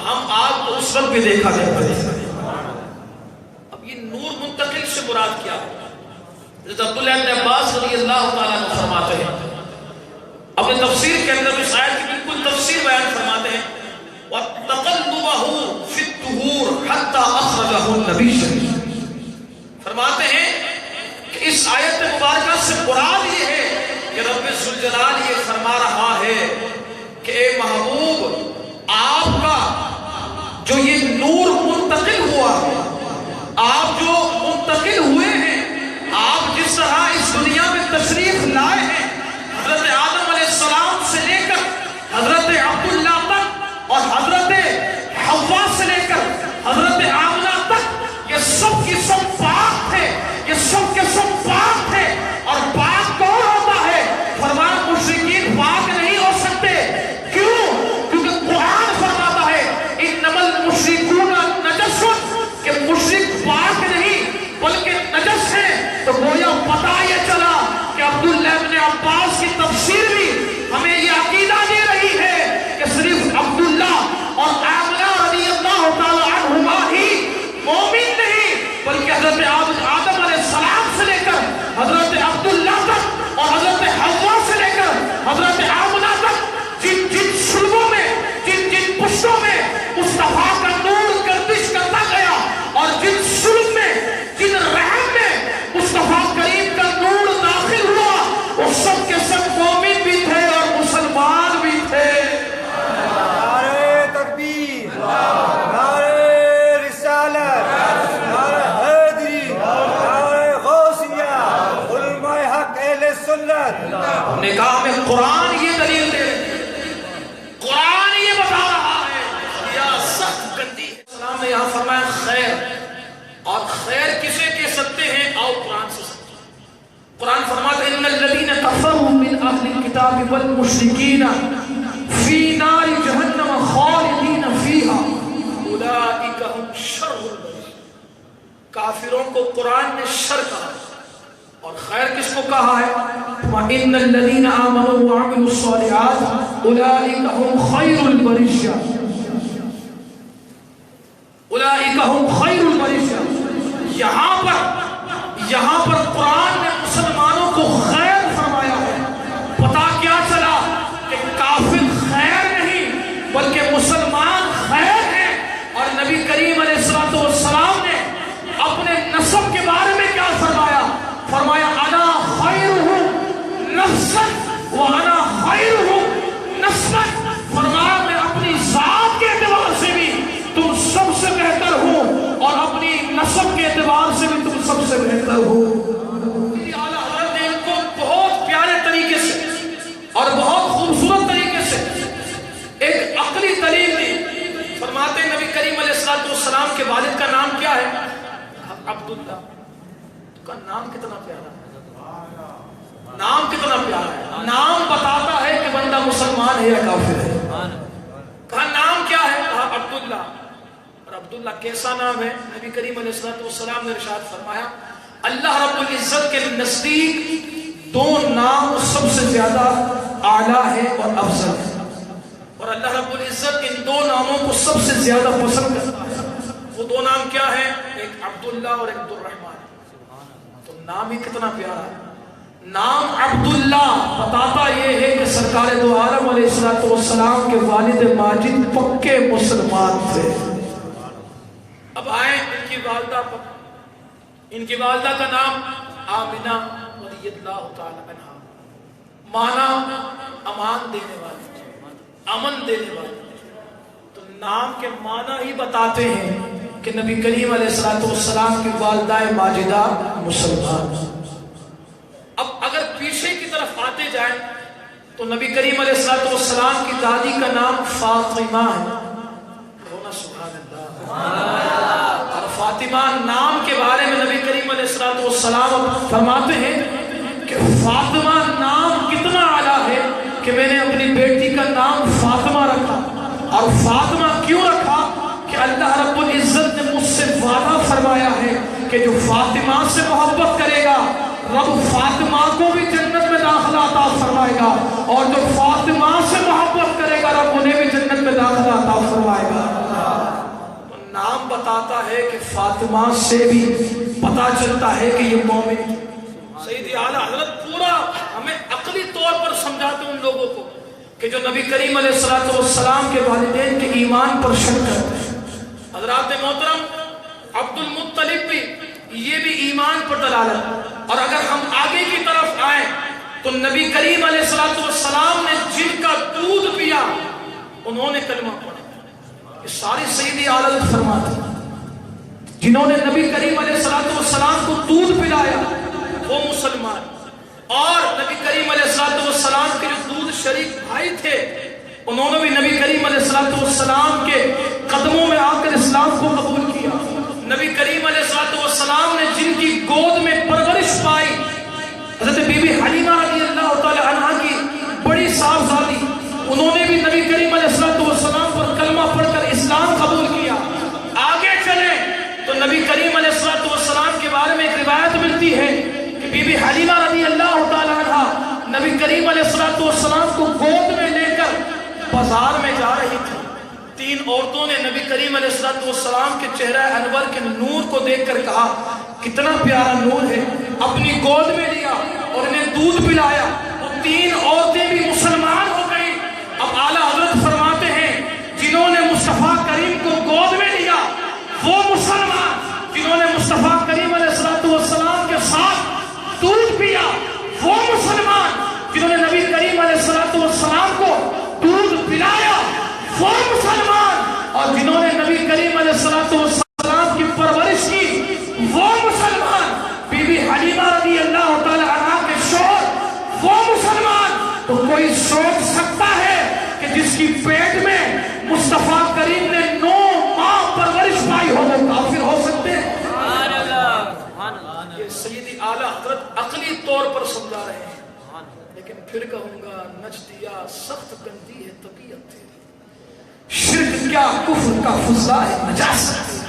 ہم آگ کو اس وقت بھی دیکھا کرتے تھے۔ اب یہ نور منتقل سے مراد کیا ہے؟ حضرت عبداللہ بن عباس رضی اللہ تعالیٰ عنہ فرماتے ہیں، اپنے تفسیر کے اندر اس آیت کی بالکل تفسیر بیان فرماتے ہیں، وَتَقَلُّبَهُ فِي الطُّهُورِ حَتَّى أَخْرَجَهُ النَّبِيُّ، فرماتے ہیں کہ اس آیت مبارکہ سے مراد یہ ہے کہ رب ذوالجلال یہ فرما رہا ہے کہ اے محبوب، آپ کا جو یہ نور منتقل ہوا ہے، آپ جو منتقل ہوئے ہیں، آپ جس طرح اس دنیا میں تشریف لائے ہیں، حضرت آدم علیہ السلام سے لے کر حضرت عبداللہ تک اور حضرت حوا سے لے کر حضرت آمنہ تک، یہ سب کی سب پاک تھے، یہ سب کے سب پاک تھے۔ اور پاک کون ہوتا ہے؟ فرمایا مشرکین پاک نہیں ہو سکتے۔ کیوں؟ کیونکہ قرآن فرماتا ہے انما المشرکون نجس، کہ مشرک پاک نہیں بلکہ نجس ہے۔ تو گویا پتہ یہ چلا کہ عبداللہ بن عباس کی تفسیر بھی ہمیں یہ عقیدہ دے رہی ہے کہ صرف عبداللہ اور آمنہ رضی اللہ تعالی عنہما ہی مومن نہیں، بلکہ حضرت آدم علیہ السلام سے لے کر حضرت عبداللہ تک اور حضرت حوا سے لے کر حضرت آمنہ تک، جن جن شلبوں میں، جن جن پشتوں میں مصطفیٰ کا نور گردش کرتا گیا، اور جن شلب میں، جن رحم میں مصطفیٰ کریم کا نور داخل ہوا، وہ سب کے سب مومن بھی تھے اور مسلمان بھی تھے۔ نعرہ تکبیر، نعرہ رسالت، نعرہ حیدری، نعرہ غوثیہ، علماء حق اہل سنت۔ نکاح میں قرآن یہ دلیل دے، قرآن یہ بتا رہا ہے یا سخت گندی ہے۔ اسلام نے یہاں فرمایا خیر، اور خیر کسے کہہ سکتے ہیں؟ آؤ قرآن سے سمجھیں۔ قرآن فرماتا ہے ان الذین کفروا من اہل الکتاب والمشرکین فی نار جہنم خالدین فیہا اولئک هم شر البریہ۔ کافروں کو قرآن نے شر کہا، اور خیر کس کو کہا ہے؟ وَإِنَّ الَّذِينَ آمَنُوا وَعَمِلُوا الصَّالِحَاتِ أُولَئِكَ هُمْ خَيْرُ الْبَرِيَّةِ، أُولَئِكَ هُمْ خَيْرُ الْبَرِيَّةِ۔ یہاں پر قرآن نے مسلمانوں کو خیر فرمایا ہے۔ پتا کیا چلا کہ کافر خیر نہیں بلکہ مسلمان خیر ہیں۔ اور نبی کریم علیہ السلام نے اپنے نسب کے بارے میں کیا فرمایا؟ فرمایا انا خیرہم نفسا وانا خیرہم نسبا، فرمایا میں اپنی ذات کے اعتبار سے بھی تم سب سے بہتر ہوں، اور اپنی نسب کے اعتبار سے بھی تم سب سے بہتر ہو۔ اعلیٰ حضرت نے ان کو بہت پیارے طریقے سے اور بہت خوبصورت طریقے سے ایک عقلی دلیل دی۔ فرماتے ہیں نبی کریم علیہ السلام کے والد کا نام کیا ہے؟ عبداللہ۔ کا نام کتنا پیارا ہے، نام کتنا پیارا ہے، نام بتاتا ہے کہ بندہ مسلمان ہے یا کافر ہے۔ کہا نام کیا ہے؟ کہا عبداللہ۔ اور عبداللہ کیسا نام ہے؟ نبی کریم علیہ السلام نے ارشاد فرمایا اللہ رب العزت کے نزدیک دو نام سب سے زیادہ اعلیٰ ہے اور افضل ہے، اور اللہ رب العزت ان دو ناموں کو سب سے زیادہ پسند کرتا ہے۔ وہ دو نام کیا ہیں؟ ایک عبداللہ اور ایک عبدالرحمن۔ تو نام ہی کتنا پیارا ہے۔ نام عبداللہ بتاتا یہ ہے کہ سرکار دو عالم علیہ السلام کے والد ماجد پکے مسلمان تھے۔ اب آئیں ان کی والدہ پر۔ ان کی والدہ کا نام آمنہ رضی اللہ تعالی عنہا، معنی امان دینے والی، امن دینے والی۔ تو نام کے معنی ہی بتاتے ہیں کہ نبی کریم علیہ السلام کی والدہ ماجدہ مسلمان۔ اب اگر پیچھے کی طرف آتے جائیں تو نبی کریم علیہ السلام کی دادی کا نام فاطمہ ہے۔ سبحان اللہ۔ اور فاطمہ نام کے بارے میں نبی کریم علیہ السلام فرماتے ہیں کہ فاطمہ نام کتنا اعلیٰ ہے کہ میں نے اپنی بیٹی کا نام فاطمہ رکھا۔ اور فاطمہ کیوں رکھا؟ کہ اللہ رب العزت نے مجھ سے وعدہ فرمایا ہے کہ جو فاطمہ سے محبت کرے گا رب فاطمہ کو بھی جنت میں داخلہ عطا فرمائے گا، اور جو فاطمہ سے محبت کرے گا رب انہیں بھی جنت میں داخلہ عطا فرمائے گا۔ اسلام بتاتا ہے کہ فاطمہ سے بھی پتا چلتا ہے کہ یہ مومن. سیدی اعلیٰ حضرت پورا ہمیں عقلی طور پر سمجھاتے ان لوگوں کو کہ جو نبی کریم علیہ الصلوۃ والسلام کے والدین کے ایمان پر شک کرتے ہیں. حضرات محترم عبد المطلب بھی یہ بھی ایمان پر دلالت. اور اگر ہم آگے کی طرف آئیں تو نبی کریم علیہ الصلوۃ والسلام نے جن کا دودھ پیا انہوں نے کلمہ پڑھا. یہ ساری سیدی اعلیٰ فرماتے ہیں جنہوں نے نبی کریم علیہ الصلوۃ والسلام کو دودھ پلایا وہ مسلمان. اور نبی کریم علیہ الصلوۃ والسلام کے جو دودھ شریک بھائی تھے انہوں نے بھی نبی کریم علیہ الصلوۃ والسلام کے قدموں میں آ کر اسلام کو قبول کیا. نبی کریم علیہ الصلوۃ والسلام نے جن کی گود میں پرورش پائی حضرت بی بی حلیمہ رضی اللہ تعالی عنہا کی بڑی صاحبزادی انہوں نے بھی نبی کریم علیہ الصلوۃ والسلام پر کلمہ پڑھ کر اسلام قبول کیا. آگے چلیں تو نبی کریم علیہ الصلوۃ والسلام کے بارے میں ایک روایت ملتی ہے کہ بی بی حلیمہ رضی اللہ تعالی عنہا نبی کریم علیہ الصلوۃ والسلام کو گود میں لے کر بازار میں جا رہی تھی. 3 عورتوں نے نبی کریم علیہ الصلوۃ والسلام کے چہرہ انور کے نور کو دیکھ کر کہا کتنا پیارا نور ہے. اپنی گود میں لیا اور انہیں دودھ پلایا. وہ 3 عورتیں بھی مسلمان ہو گئی. اب اعلیٰ حضرت فرماتے ہیں جنہوں نے مصطفیٰ کریم کو گود میں لیا وہ مسلمان, جنہوں نے مصطفیٰ کریم علیہ الصلوۃ والسلام کے ساتھ دودھ پیا وہ مسلمان, جنہوں نے نبی کریم علیہ الصلوۃ والسلام کو دودھ پلایا وہ مسلمان, اور جنہوں نے نبی کریم علیہ الصلوۃ والسلام کی پرورش کی وہ مسلمان. بی بی حلیمہ رضی اللہ تعالی عنہا کے شوہر وہ مسلمان. تو کوئی سوچ سکتا ہے کہ جس کی پیٹ میں مصطفیٰ کریم نے 9 ماہ پرورش پائی ہو وہ کافر ہو سکتے ہیں؟ یہ سیدی اعلیٰ حضرت عقلی طور پر سمجھا رہے ہیں. لیکن پھر کہوں گا نجدیا سخت گندی ہے طبیعت تیری, شرک کیا کفر کا فضلہ ہے نجاست.